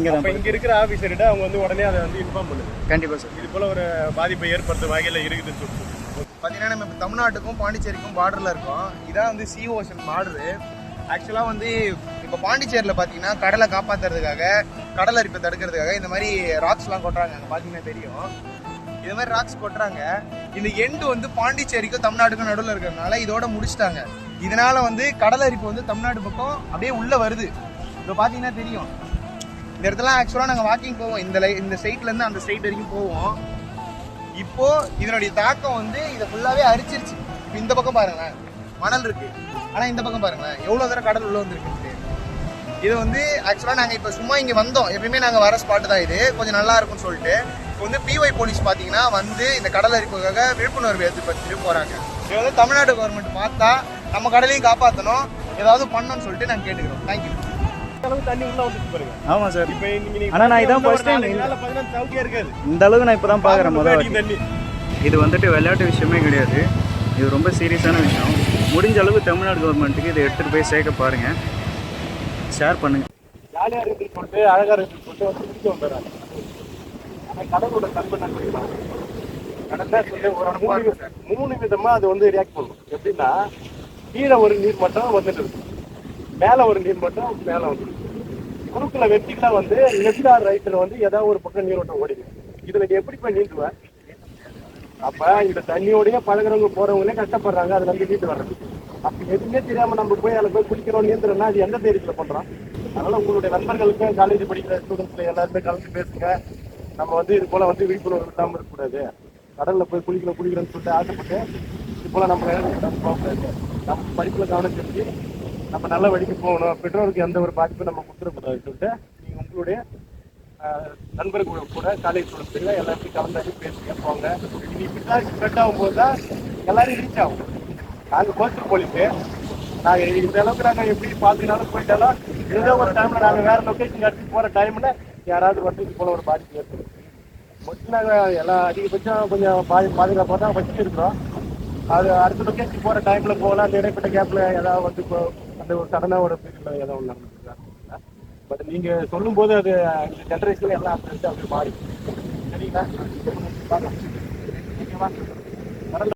இங்கே தான். இங்கே இருக்கிற ஆஃபீஸர்கிட்ட அவங்க வந்து உடனே அதை வந்து இன்ஃபார்ம் பண்ணுது. கண்டிப்பாக சார். இது போல் ஒரு பாதிப்பை ஏற்படுத்தும் வகையில் இருக்குதுன்னு சொல்லிட்டு பார்த்தீங்கன்னா நம்ம இப்போ தமிழ்நாட்டுக்கும் பாண்டிச்சேரிக்கும் பார்டரில் இருக்கோம். இதான் வந்து சி ஓஷன் பார்டரு. ஆக்சுவலாக வந்து இப்போ பாண்டிச்சேரியில் பார்த்தீங்கன்னா கடலை காப்பாற்றுறதுக்காக, கடல் அரிப்பை தடுக்கிறதுக்காக இந்த மாதிரி ராக்ஸ்லாம் கொட்டுறாங்க. அங்கே பார்த்தீங்கன்னா தெரியும், இது மாதிரி ராக்ஸ் கொட்டுறாங்க. இந்த எண்டு வந்து பாண்டிச்சேரிக்கும் தமிழ்நாட்டுக்கும் நடுவில் இருக்கிறதுனால இதோட முடிச்சிட்டாங்க. இதனால வந்து கடல் அரிப்பு வந்து தமிழ்நாடு பக்கம் அப்படியே உள்ளே வருது. இப்போ பார்த்தீங்கன்னா தெரியும், இந்த இடத்துல ஆக்சுவலாக நாங்கள் வாக்கிங் போவோம். இந்த சைட்லேருந்து அந்த சைட் வரைக்கும் போவோம். இப்போ இதனுடைய தாக்கம் வந்து இதை ஃபுல்லாகவே அரிச்சிருச்சு. இப்போ இந்த பக்கம் பாருங்களேன், மணல் இருக்கு. ஆனால் இந்த பக்கம் பாருங்களேன் எவ்வளோ தூரம் கடல் உள்ள வந்துருக்கு. இது வந்து ஆக்சுவலாக நாங்கள் இப்போ சும்மா இங்கே வந்தோம். எப்பயுமே நாங்கள் வர ஸ்பாட்டு தான் இது, கொஞ்சம் நல்லா இருக்கும்னு சொல்லிட்டு. இப்போ வந்து பிஒய் போலீஸ் பார்த்தீங்கன்னா வந்து இந்த கடல் அரிப்புக்காக விழிப்புணர்வு ஏற்படுத்திட்டு போகிறாங்க. இது வந்து தமிழ்நாடு கவர்மெண்ட் பார்த்தா நம்ம கடலையும் காப்பாற்றணும், ஏதாவது பண்ணணும்னு சொல்லிட்டு நாங்கள் கேட்டுக்கிறோம். தேங்க்யூ. தண்ணி உள்ள வந்துட்டு பாருங்க. ஆமாம் சார். இப்போ ஆனால் நான் இதான் ஃபர்ஸ்ட் டைம் சவுக்கியா இருக்காது. இந்த அளவுக்கு நான் இப்போ தான் பார்க்குறேன் முதல்ல. தண்ணி இது வந்துட்டு விளையாட்டு விஷயமே கிடையாது, இது ரொம்ப சீரியஸான விஷயம். முடிஞ்ச அளவுக்கு தமிழ்நாடு கவர்மெண்ட்டுக்கு இதை எடுத்துகிட்டு போய் சேர்க்க பாருங்கள், ஷேர் பண்ணுங்கள். ஜாலியாக இருக்குன்னு சொல்லிட்டு அழகாக இருக்குன்னு சொல்லிட்டு வந்து பிடிச்சி வந்துடுறாங்க. ஆனால் கடலோட தன்மை கடலில் சொல்லி ஒரு 3 விதமாக அது வந்து ரியாக்ட் பண்ணும். எப்படின்னா, கீழே ஒரு நீர் மட்டம் வந்துட்டு இருக்கு, மேலே ஒரு நீர் மட்டம் மேலே வந்துருக்கு. குறுக்கில் வெட்டிக்கலாம் வந்து லெஃப்ட் ஆர் ரைட்டில் வந்து ஏதாவது ஒரு பக்கம் நீரோட்டம் ஓடிது. இதில் நீ எப்படி போய் நீந்துவேன்? அப்போ இந்த தண்ணியோடய பழகிறவங்க போகிறவங்களே கஷ்டப்படுறாங்க அதில் வந்து நீட்டு வர்றது. அப்போ எதுவுமே தெரியாமல் நம்ம போய் அதில் போய் குளிக்கிறோம் நீந்துறோம்னா அது எந்த தைரியத்தில் பண்ணுறோம்? அதனால் உங்களுடைய நண்பர்களுக்கும் காலேஜ் படிக்கிற ஸ்டூடெண்ட்ஸில் எல்லாருமே கலந்து பேசுங்க. நம்ம வந்து இது போல் வந்து விழிப்புணர்வு இல்லாமல் இருக்கக்கூடாது. கடலில் போய் குளிக்கிறோன்னு சொல்லிட்டு ஆசைப்பட்டு இது போல் நம்ம போகக்கூடாது. நம்ம படிப்பில் கவனம் செலுத்தி நம்ம நல்ல வழிக்கு போகணும். பெற்றோருக்கு எந்த ஒரு பாதிப்பும் நம்ம கொடுத்துடக்கூடாதுன்னு சொல்லிட்டு நீங்கள் உங்களுடைய நண்பர்கள் கூட காலேஜ் ஸ்டூடெண்ட்ஸ் எல்லாத்தையும் கலந்தாடி பேசுங்க போங்க. இது இப்படி தான் ஸ்ப்ரெட் ஆகும்போது தான் எல்லாரும் ரீச் ஆகும். நாங்கள் கோஸ்டல் போலீஸு நாங்கள் இந்த அளவுக்கு நாங்கள் எப்படி பார்த்துக்கினாலும் போயிட்டாலும் ஏதோ ஒரு டைமில் நாங்கள் வேறு லொக்கேஷன் எடுத்து போகிற டைமில் யாராவது வந்து இது போல் ஒரு பாதிப்பு ஏற்படும். மொத்தம் நாங்கள் எல்லாம் அதிகபட்சம் கொஞ்சம் பாதுகாப்பாக தான் வச்சுட்டு இருக்கிறோம். அது அடுத்த லொக்கேஷன் போகிற டைமில் போகலாம். அந்த இடைப்பட்ட கேப்பில் ஏதாவது வந்து இப்போ அந்த ஒரு சடனாக ஒரு பீரியடில் ஏதாவது ஒன்று நடந்துருக்கா. பட் நீங்கள் சொல்லும்போது அது இந்த ஜென்ரேஷனில் எல்லாம் அப்படி மாறி சரிங்களா? ஓகேவா?